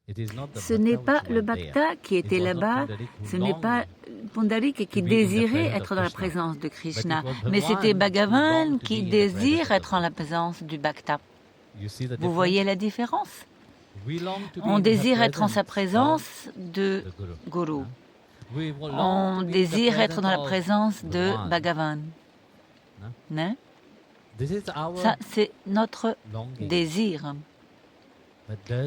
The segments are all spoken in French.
Ce n'est pas le Bhakta qui était là-bas, ce n'est pas Pundarik qui désirait être dans la présence de Krishna, mais c'était Bhagavan qui désire être en la présence du Bhakta. Vous voyez la différence? On désire être en sa présence de Guru. On désire être dans la présence de Bhagavan. Hein? Ça, c'est notre désir.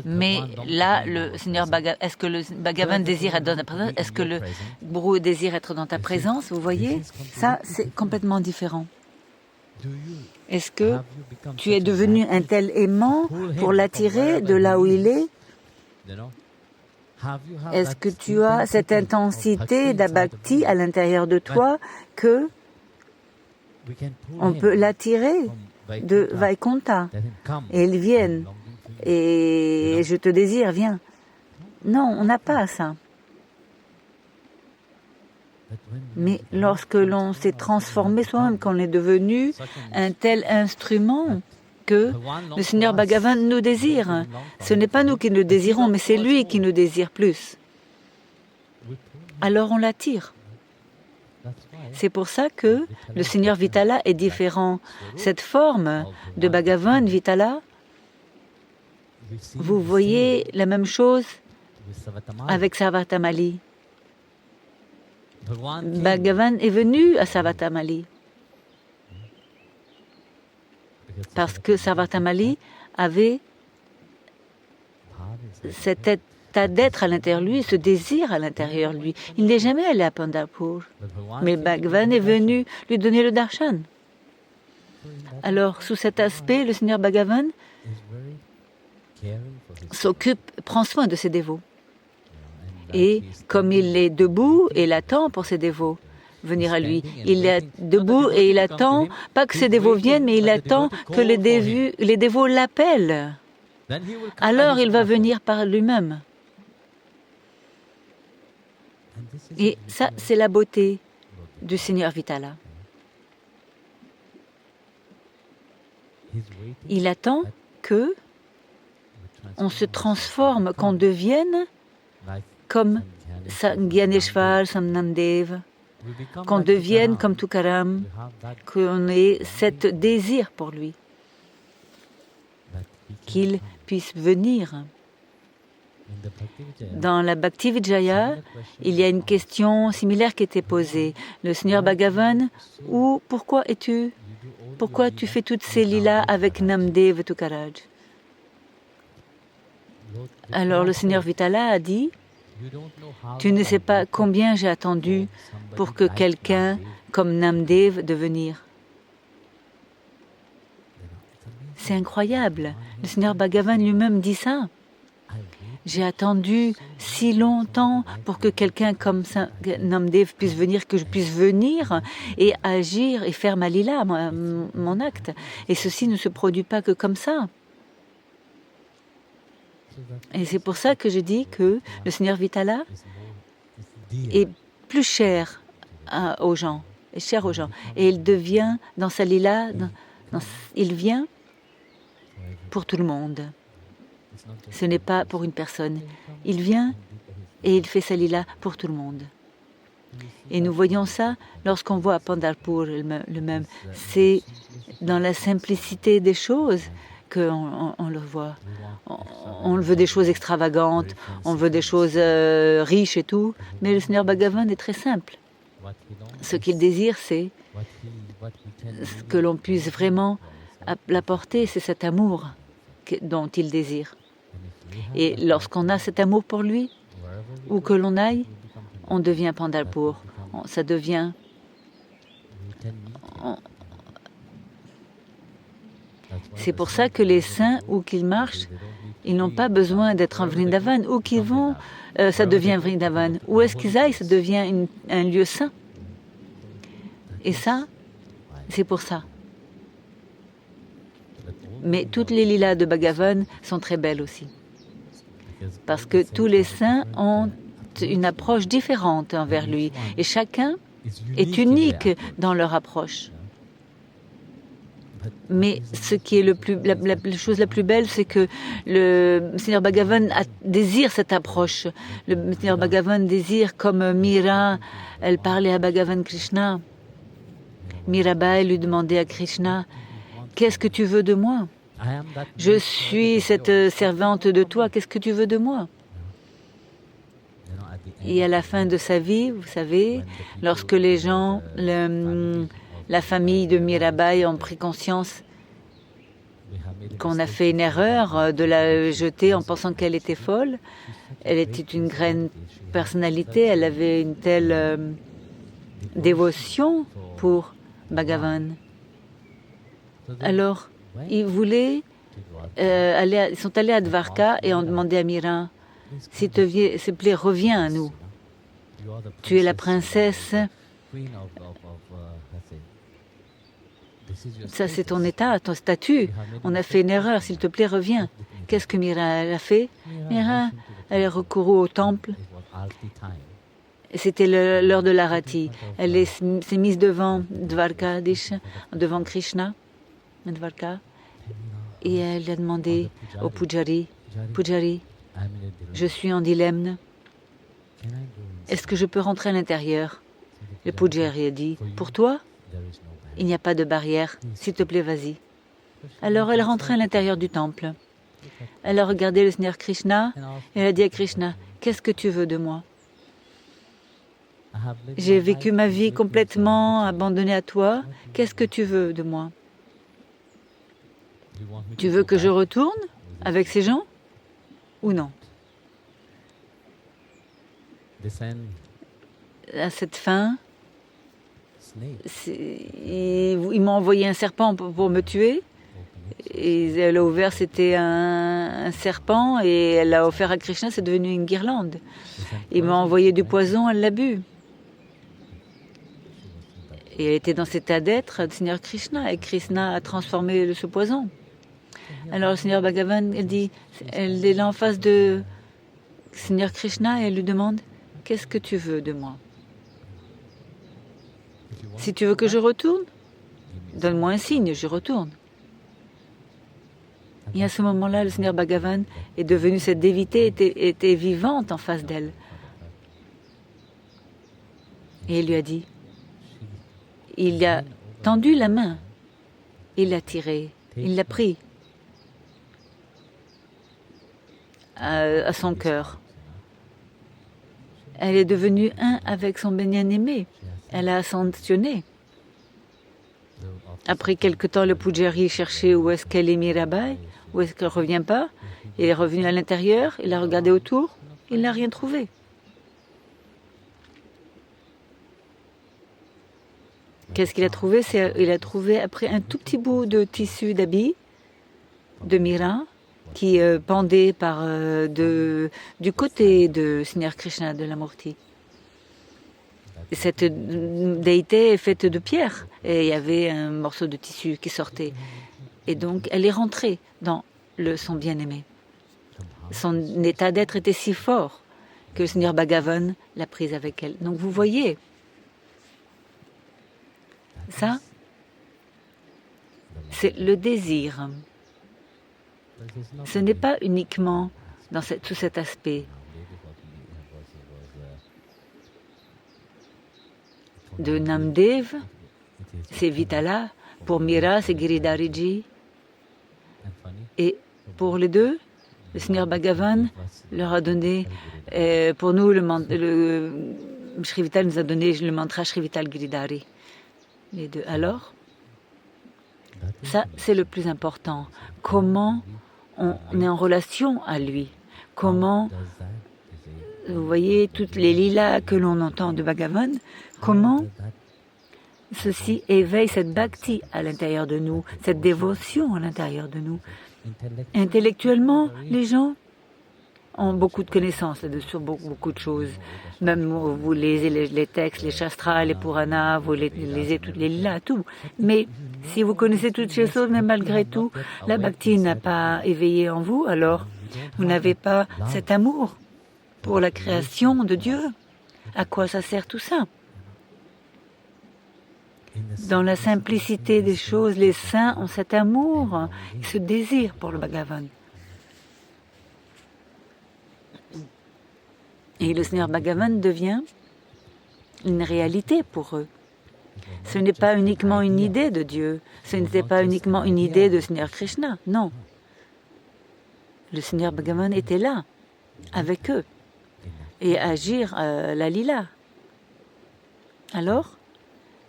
Mais là, le Seigneur est-ce que le Bhagavan désire être dans ta présence? Est-ce que le Guru désire être dans ta présence? Vous voyez? Ça, c'est complètement différent. Est-ce que tu es devenu un tel aimant pour l'attirer de là où il est? Est-ce que tu as cette intensité d'abhakti à l'intérieur de toi que on peut l'attirer de Vaikuntha et ils viennent et je te désire, viens. Non, on n'a pas ça. Mais lorsque l'on s'est transformé soi-même, qu'on est devenu un tel instrument que le Seigneur Bhagavan nous désire, ce n'est pas nous qui nous désirons, mais c'est lui qui nous désire plus. Alors on l'attire. C'est pour ça que le Seigneur Vitala est différent. Cette forme de Bhagavan Vitala, vous voyez la même chose avec Sarvatamali. Bhagavan est venu à Sarvatamali parce que Sarvatamali avait cet état d'être à l'intérieur de lui, ce désir à l'intérieur de lui. Il n'est jamais allé à Pandharpur, mais Bhagavan est venu lui donner le darshan. Alors, sous cet aspect, le Seigneur Bhagavan prend soin de ses dévots. Et comme il est debout, il attend pour ses dévots venir à lui. Il est debout et il attend, pas que ses dévots viennent, mais il attend que les dévots l'appellent. Alors il va venir par lui-même. Et ça, c'est la beauté du Seigneur Vitala. Il attend que on se transforme, qu'on devienne comme Gyaneshwar, Samnamdev, qu'on devienne comme Tukaram, qu'on ait cet désir pour lui, qu'il puisse venir. Dans la Bhakti Vijaya, il y a une question similaire qui était posée. Le Seigneur Bhagavan, pourquoi tu fais toutes ces lilas avec Namdev Tukaraj? Alors le Seigneur Vitala a dit, tu ne sais pas combien j'ai attendu pour que quelqu'un comme Namdev de venir. C'est incroyable. Le Seigneur Bhagavan lui-même dit ça. J'ai attendu si longtemps pour que quelqu'un comme Namdev puisse venir, que je puisse venir et agir et faire ma lila, mon acte. Et ceci ne se produit pas que comme ça. Et c'est pour ça que je dis que le Seigneur Vitala est plus cher aux gens, est cher aux gens. Et il devient, dans sa lila, il vient pour tout le monde. Ce n'est pas pour une personne. Il vient et il fait sa lila pour tout le monde. Et nous voyons ça lorsqu'on voit à Pandharpur le même. C'est dans la simplicité des choses qu'on le voit. On veut des choses extravagantes, on veut des choses riches et tout, mais le Seigneur Bhagavan est très simple. Ce qu'il désire, c'est que l'on puisse vraiment l'apporter, c'est cet amour dont il désire. Et lorsqu'on a cet amour pour lui, où que l'on aille, on devient Pandharpur. Ça devient... C'est pour ça que les saints, où qu'ils marchent, ils n'ont pas besoin d'être en Vrindavan. Où qu'ils vont, ça devient Vrindavan. Où est-ce qu'ils aillent, ça devient un lieu saint. Et ça, c'est pour ça. Mais toutes les lilas de Bhagavan sont très belles aussi. Parce que tous les saints ont une approche différente envers lui. Et chacun est unique dans leur approche. Mais ce qui est la chose la plus belle, c'est que le Seigneur Bhagavan désire cette approche. Le Seigneur Bhagavan désire, comme Mira, elle parlait à Bhagavan Krishna. Mirabai lui demandait à Krishna, « Qu'est-ce que tu veux de moi? Je suis cette servante de toi, qu'est-ce que tu veux de moi ?» Et à la fin de sa vie, vous savez, lorsque les gens, la famille de Mirabai ont pris conscience qu'on a fait une erreur de la jeter en pensant qu'elle était folle, elle était une grande personnalité, elle avait une telle dévotion pour Bhagavan. Alors, ils sont allés à Dvarka et ont demandé à Mira, s'il te plaît, reviens à nous. Tu es la princesse. Ça, c'est ton état, ton statut. On a fait une erreur, s'il te plaît, reviens. Qu'est-ce que Mira a fait? Mira, elle est recourue au temple. C'était l'heure de l'Arati. Elle s'est mise devant Dvarkadish, devant Krishna, Dvarka, et elle a demandé au Pujari, Pujari, je suis en dilemme. Est-ce que je peux rentrer à l'intérieur? Le Pujari a dit, pour toi, il n'y a pas de barrière. S'il te plaît, vas-y. Alors elle est rentrée à l'intérieur du temple. Elle a regardé le Seigneur Krishna et elle a dit à Krishna, qu'est-ce que tu veux de moi? J'ai vécu ma vie complètement abandonnée à toi. Qu'est-ce que tu veux de moi? Tu veux que je retourne avec ces gens ou non? À cette fin, ils m'ont envoyé un serpent pour me tuer. Et elle a ouvert, c'était un serpent, et elle l'a offert à Krishna, c'est devenu une guirlande. Ils m'ont envoyé du poison, elle l'a bu. Et elle était dans cet état d'être du Seigneur Krishna, et Krishna a transformé ce poison. Alors le Seigneur Bhagavan, elle est là en face de Seigneur Krishna, et elle lui demande, qu'est-ce que tu veux de moi? Si tu veux que je retourne, donne-moi un signe, je retourne. Et à ce moment-là, le Seigneur Bhagavan est devenu cette dévité, était vivante en face d'elle. Et il lui a dit, il a tendu la main, il l'a tirée, il l'a pris à son cœur. Elle est devenue un avec son bien-aimé. Elle a ascensionné. Après quelque temps, le Pujari cherchait où est-ce qu'elle est Mirabai, où est-ce qu'elle ne revient pas. Il est revenu à l'intérieur, il a regardé autour, il n'a rien trouvé. Qu'est-ce qu'il a trouvé? Il a trouvé après un tout petit bout de tissu d'habit de Mira qui pendait du côté de Seigneur Krishna de la Murti. Cette déité est faite de pierre et il y avait un morceau de tissu qui sortait. Et donc elle est rentrée dans son bien-aimé. Son état d'être était si fort que le Seigneur Bhagavan l'a prise avec elle. Donc vous voyez, ça, c'est le désir. Ce n'est pas uniquement sous cet aspect de Namdev, c'est Vitala, pour Mira, c'est Giridhariji. Et pour les deux, le Seigneur Bhagavan leur a donné, pour nous, Shri Vital nous a donné le mantra Shri Vital Giridhari. Les deux. Alors, ça, c'est le plus important. Comment on est en relation à lui? Comment, vous voyez, toutes les lilas que l'on entend de Bhagavan, comment ceci éveille cette bhakti à l'intérieur de nous, cette dévotion à l'intérieur de nous. Intellectuellement, les gens ont beaucoup de connaissances sur beaucoup de choses. Même vous lisez les textes, les shastras, les puranas, vous lisez toutes les lilas, tout. Mais si vous connaissez toutes ces choses, mais malgré tout, la bhakti n'a pas éveillé en vous, alors vous n'avez pas cet amour pour la création de Dieu. À quoi ça sert tout ça? Dans la simplicité des choses, les saints ont cet amour, ce désir pour le Bhagavan. Et le Seigneur Bhagavan devient une réalité pour eux. Ce n'est pas uniquement une idée de Dieu, ce n'était pas uniquement une idée de Seigneur Krishna, non. Le Seigneur Bhagavan était là, avec eux, et agir la lila. Alors,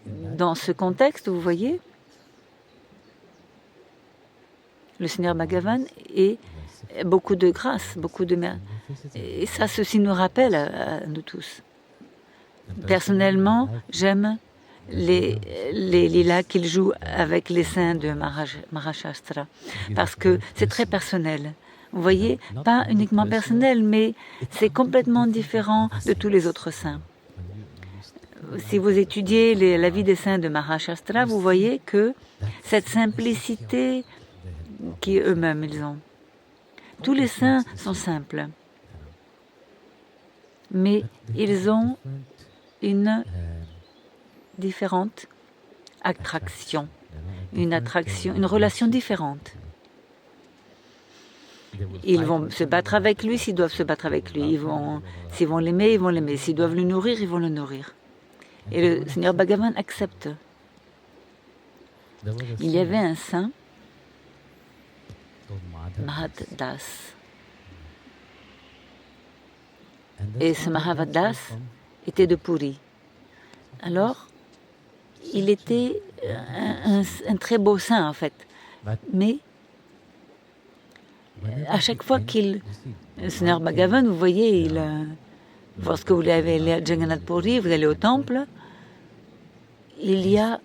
dans ce contexte, vous voyez, le Seigneur Bhagavan est beaucoup de grâce, beaucoup de merde. Et ça, ceci nous rappelle à nous tous. Personnellement, j'aime les lilas qu'il joue avec les saints de Mahashastra, parce que c'est très personnel. Vous voyez, pas uniquement personnel, mais c'est complètement différent de tous les autres saints. Si vous étudiez la vie des saints de Mahashastra, vous voyez que cette simplicité qu'eux-mêmes ils ont. Tous les saints sont simples, mais ils ont une différente attraction, une relation différente. Ils vont se battre avec lui s'ils doivent se battre avec lui. S'ils vont l'aimer, ils vont l'aimer. S'ils doivent le nourrir, ils vont le nourrir. Et le Seigneur Bhagavan accepte. Il y avait un saint, Mahatdas. Et ce Mahatdas était de Puri. Alors, il était un très beau saint en fait. Mais à chaque fois le Seigneur Bhagavan, vous voyez, lorsque vous allez à Jagannath Puri, vous allez au temple, il y a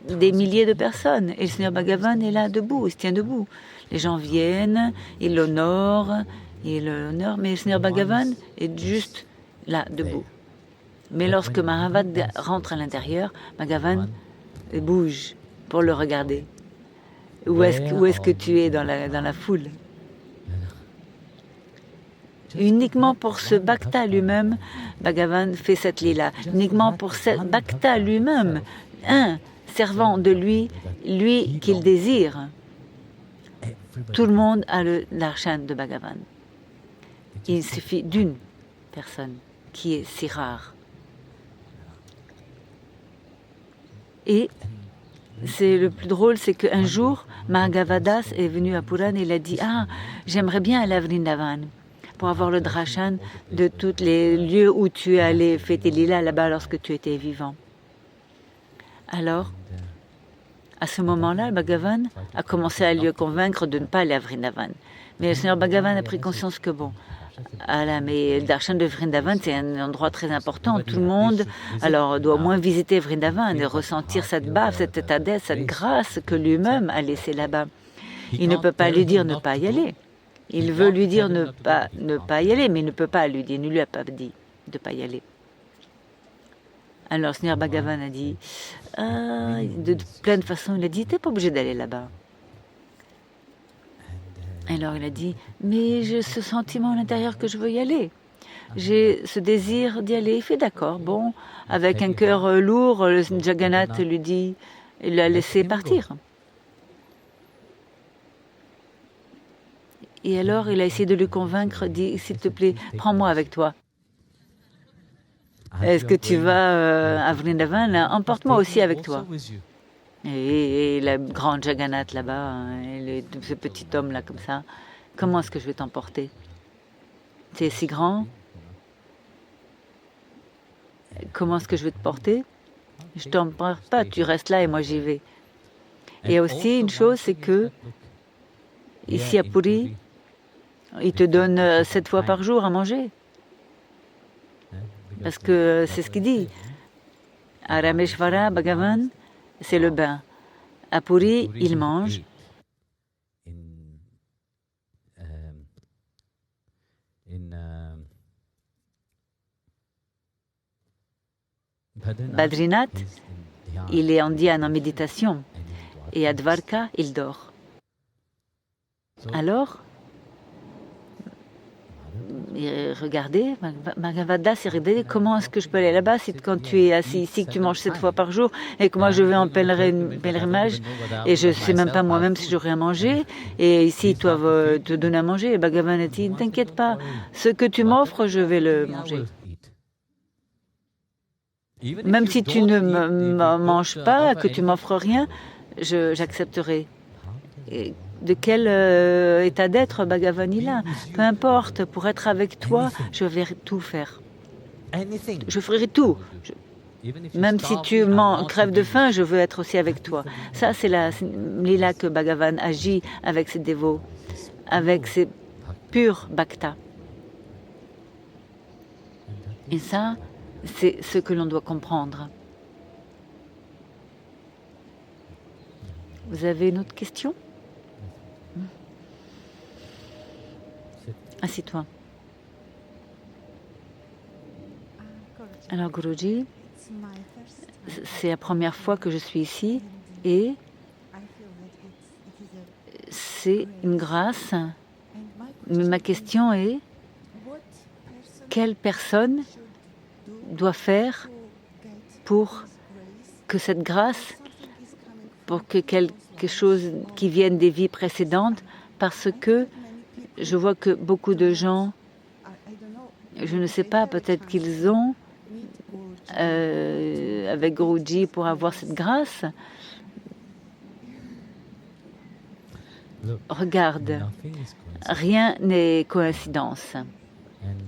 des milliers de personnes. Et le Seigneur Bhagavan est là debout, il se tient debout. Les gens viennent, ils l'honorent, mais le Seigneur Bhagavan est juste là, debout. Mais lorsque Mahavad rentre à l'intérieur, Bhagavan bouge pour le regarder. Où est-ce que tu es dans la foule? Uniquement pour ce Bhakta lui-même, Bhagavan fait cette lila. Uniquement pour ce Bhakta lui-même, un servant de lui qu'il désire. Tout le monde a le darshan de Bhagavan. Il suffit d'une personne qui est si rare. Et c'est le plus drôle, c'est qu'un jour, Mahagavadas est venu à Puran et il a dit « Ah, j'aimerais bien aller à Vrindavan pour avoir le darshan de tous les lieux où tu es allé fêter lila là-bas lorsque tu étais vivant. » Alors, à ce moment-là, Bhagavan a commencé à le convaincre de ne pas aller à Vrindavan. Mais le Seigneur Bhagavan a pris conscience que bon, mais le darshan de Vrindavan, c'est un endroit très important. Tout le monde doit au moins visiter Vrindavan et ressentir cette baffe, cet état d'être, cette grâce que lui-même a laissée là-bas. Il ne peut pas lui dire ne pas y aller. Il veut lui dire ne pas y aller, mais il ne peut pas lui dire, il ne lui a pas dit de ne pas y aller. Alors, Seigneur Bhagavan a dit, de plein de façons, il a dit, t'es pas obligé d'aller là-bas. Alors il a dit, mais j'ai ce sentiment à l'intérieur que je veux y aller. J'ai ce désir d'y aller. Il fait d'accord. Bon, avec un cœur lourd, le Jagannath lui dit, il l'a laissé partir. Et alors il a essayé de le convaincre, dit, s'il te plaît, prends-moi avec toi. Est-ce que tu vas à Vrindavan? Emporte-moi aussi avec toi. Et la grande Jagannath là-bas, ce petit homme là comme ça, comment est-ce que je vais t'emporter? Tu es si grand. Comment est-ce que je vais te porter? Je ne t'emporte pas, tu restes là et moi j'y vais. Et aussi une chose, c'est que ici à Puri, ils te donnent 7 fois par jour à manger. Parce que c'est ce qu'il dit. À Rameshvara, Bhagavan, c'est le bain. À Puri, il mange. Badrinath, il est en dhyana, en méditation. Et à Dvarka, il dort. Alors, regardez, Bhagavad-das, et regardez comment est-ce que je peux aller là-bas si quand tu es assis ici, que tu manges 7 fois par jour et que moi je vais en pèlerinage et je ne sais même pas moi-même si j'aurai à manger et ici ils doivent te donner à manger. Et Bhagavan a dit, ne t'inquiète pas, ce que tu m'offres, je vais le manger. Même si tu ne me manges pas, que tu m'offres rien, j'accepterai. De quel état d'être Bhagavan il a? Peu importe, pour être avec toi, je vais tout faire. Je ferai tout. Même si tu crèves de faim, je veux être aussi avec toi. Ça, c'est la lila que Bhagavan agit avec ses dévots, avec ses purs bhaktas. Et ça, c'est ce que l'on doit comprendre. Vous avez une autre question? Assieds-toi. Alors, Guruji, c'est la première fois que je suis ici et c'est une grâce. Mais ma question est, quelle personne doit faire pour que cette grâce, pour que quelque chose qui vienne des vies précédentes, parce que je vois que beaucoup de gens, je ne sais pas, peut-être qu'ils ont avec Guruji pour avoir cette grâce. Regarde, rien n'est coïncidence.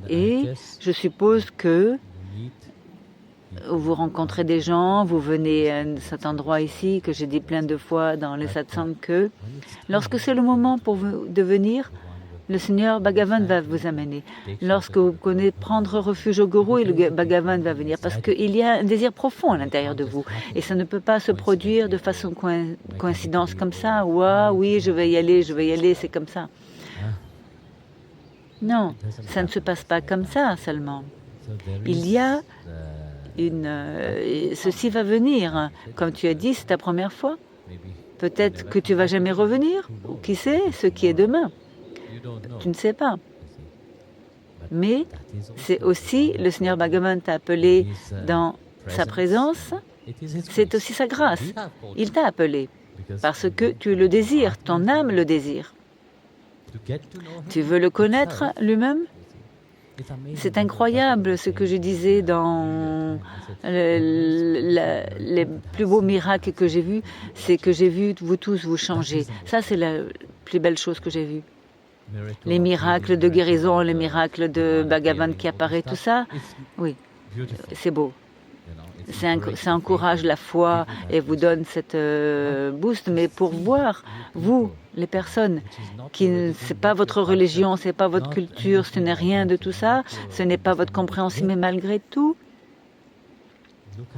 Et je suppose que vous rencontrez des gens, vous venez à cet endroit ici, que j'ai dit plein de fois dans les satsangs, que lorsque c'est le moment pour vous de venir, le Seigneur Bhagavan va vous amener. Lorsque vous connaissez prendre refuge au Guru, le Bhagavan va venir, parce qu'il y a un désir profond à l'intérieur de vous. Et ça ne peut pas se produire de façon coïncidence comme ça, ou ah oui, je vais y aller, c'est comme ça. Non, ça ne se passe pas comme ça seulement. Il y a ceci va venir. Comme tu as dit, c'est ta première fois. Peut-être que tu vas jamais revenir, ou qui sait, ce qui est demain. Tu ne sais pas. Mais c'est aussi, le Seigneur Bhagavan t'a appelé dans sa présence, c'est aussi sa grâce. Il t'a appelé parce que tu le désires, ton âme le désire. Tu veux le connaître lui-même? C'est incroyable ce que je disais dans les plus beaux miracles que j'ai vus, c'est que j'ai vu vous tous vous changer. Ça, c'est la plus belle chose que j'ai vue. Les miracles de guérison, les miracles de Bhagavan qui apparaît, tout ça, oui, c'est beau. Ça encourage la foi et vous donne cette boost. Mais pour voir, vous, les personnes, c'est pas votre religion, c'est pas votre culture, ce n'est rien de tout ça, ce n'est pas votre compréhension, mais malgré tout,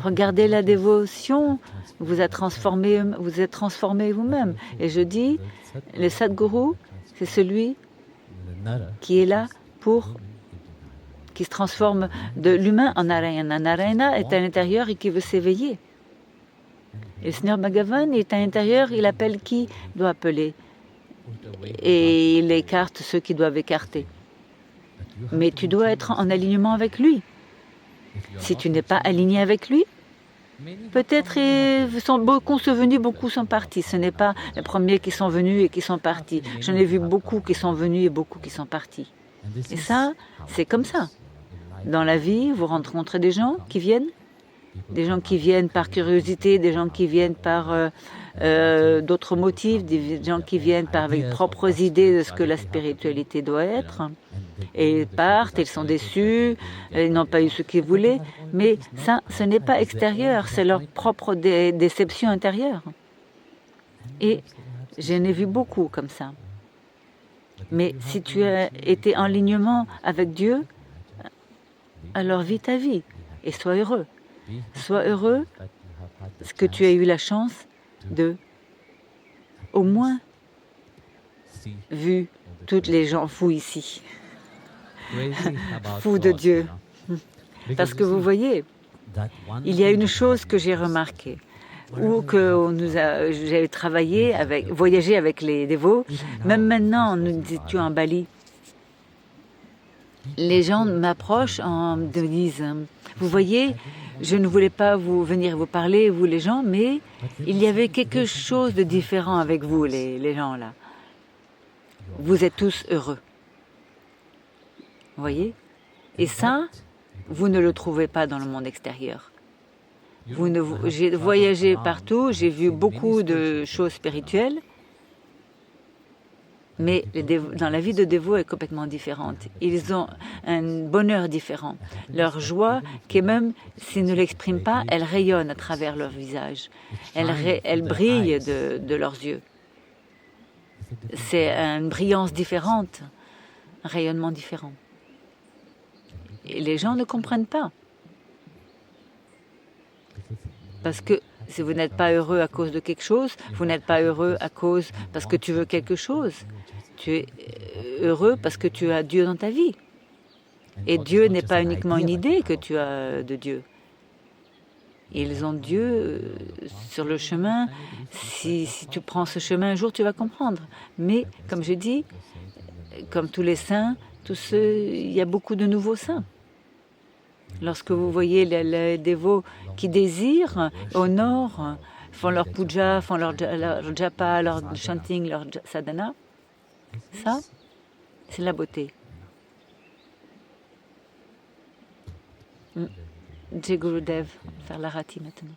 regardez la dévotion, vous êtes transformé vous-même. Et je dis, le Sadguru, c'est celui qui est là qui se transforme de l'humain en Narayana. Narayana est à l'intérieur et qui veut s'éveiller. Et le Seigneur Bhagavan est à l'intérieur, il appelle qui doit appeler. Et il écarte ceux qui doivent écarter. Mais tu dois être en alignement avec lui. Si tu n'es pas aligné avec lui, peut-être beaucoup sont venus, beaucoup sont partis. Ce n'est pas les premiers qui sont venus et qui sont partis. J'en ai vu beaucoup qui sont venus et beaucoup qui sont partis. Et ça, c'est comme ça. Dans la vie, vous rencontrez des gens qui viennent par curiosité, des gens qui viennent par d'autres motifs, des gens qui viennent avec propres idées de ce que la spiritualité doit être. Et ils partent, ils sont déçus, ils n'ont pas eu ce qu'ils voulaient. Mais ça, ce n'est pas extérieur, c'est leur propre déception intérieure. Et j'en ai vu beaucoup comme ça. Mais si tu as été en alignement avec Dieu, alors vis ta vie et sois heureux. Sois heureux parce que tu as eu la chance de, au moins, vu toutes les gens fous ici, fous de Dieu. Parce que vous voyez, il y a une chose que j'ai remarquée, ou que j'ai voyagé avec les dévots, même maintenant, nous étions en Bali. Les gens m'approchent en me disent « Vous voyez, je ne voulais pas venir vous parler, vous les gens, mais il y avait quelque chose de différent avec vous, les gens là. Vous êtes tous heureux. » Vous voyez? Et ça, vous ne le trouvez pas dans le monde extérieur. J'ai voyagé partout, j'ai vu beaucoup de choses spirituelles, mais dans la vie de dévots est complètement différente. Ils ont un bonheur différent. Leur joie, qui même s'ils ne l'expriment pas, elle rayonne à travers leur visage. Elle brille de leurs yeux. C'est une brillance différente, un rayonnement différent. Et les gens ne comprennent pas. Parce que si vous n'êtes pas heureux à cause de quelque chose, vous n'êtes pas heureux parce que tu veux quelque chose. Tu es heureux parce que tu as Dieu dans ta vie. Et Dieu n'est pas uniquement une idée que tu as de Dieu. Ils ont Dieu sur le chemin. Si tu prends ce chemin, un jour tu vas comprendre. Mais comme je dis, comme tous les saints, il y a beaucoup de nouveaux saints. Lorsque vous voyez les dévots qui désirent au nord, font leur puja, font leur japa, leur chanting, leur sadhana, ça, c'est la beauté. Jai Gurudev, faire l'arati maintenant.